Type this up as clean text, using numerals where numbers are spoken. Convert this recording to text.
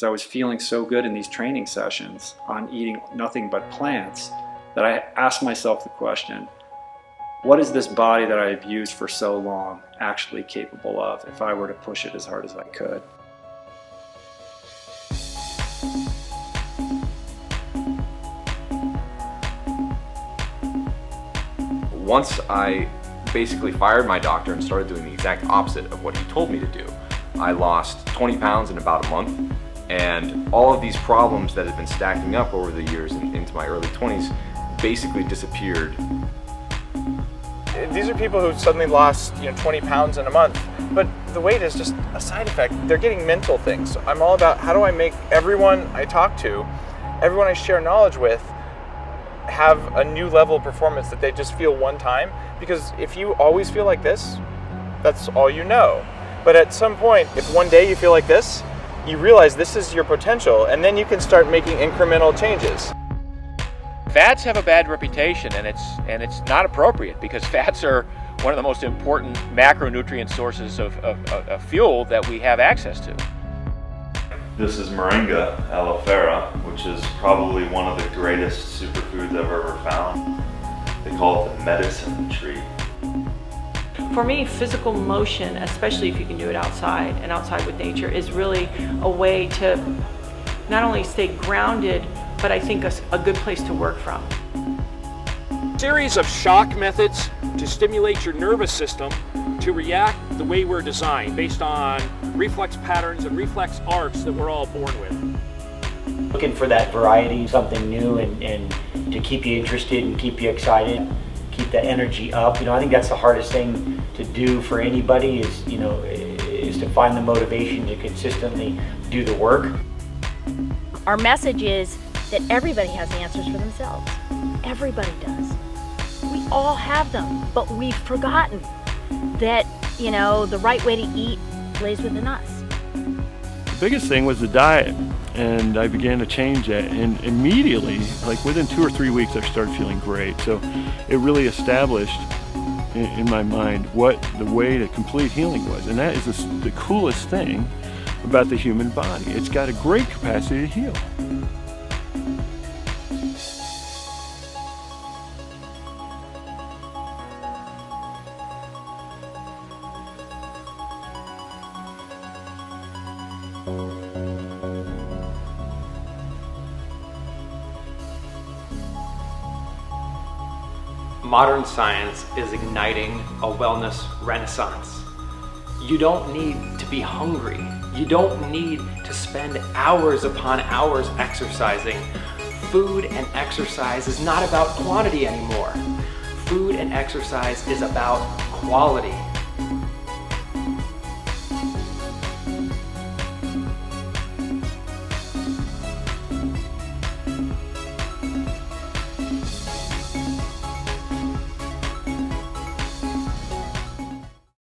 I was feeling so good in these training sessions on eating nothing but plants that I asked myself the question, what is this body that I have used for so long actually capable of if I were to push it as hard as I could? Once I basically fired my doctor and started doing the exact opposite of what he told me to do, I lost 20 pounds in about a month, and all of these problems that had been stacking up over the years and into my early 20s basically disappeared. These are people who suddenly lost 20 pounds in a month, but the weight is just a side effect. They're getting mental things. So I'm all about how do I make everyone I talk to, everyone I share knowledge with, have a new level of performance that they just feel one time. Because if you always feel like this, that's all you know. But at some point, if one day you feel like this, you realize this is your potential, and then you can start making incremental changes. Fats have a bad reputation, and it's not appropriate, because fats are one of the most important macronutrient sources of fuel that we have access to. This is Moringa aloe which is probably one of the greatest superfoods I've ever found. They call it the medicine tree. For me, physical motion, especially if you can do it outside and outside with nature, is really a way to not only stay grounded, but I think a good place to work from. Series of shock methods to stimulate your nervous system to react the way we're designed, based on reflex patterns and reflex arcs that we're all born with. Looking for that variety, something new, and to keep you interested and keep you excited, keep the energy up. I think that's the hardest thing to do for anybody is to find the motivation to consistently do the work. Our message is that everybody has answers for themselves. Everybody does. We all have them, but we've forgotten that, the right way to eat lays within us. The biggest thing was the diet, and I began to change that, and immediately, like within 2 or 3 weeks, I started feeling great. So it really established in my mind what the way to complete healing was, and that is the coolest thing about the human body. It's got a great capacity to heal. Modern science is igniting a wellness renaissance. You don't need to be hungry. You don't need to spend hours upon hours exercising. Food and exercise is not about quantity anymore. Food and exercise is about quality.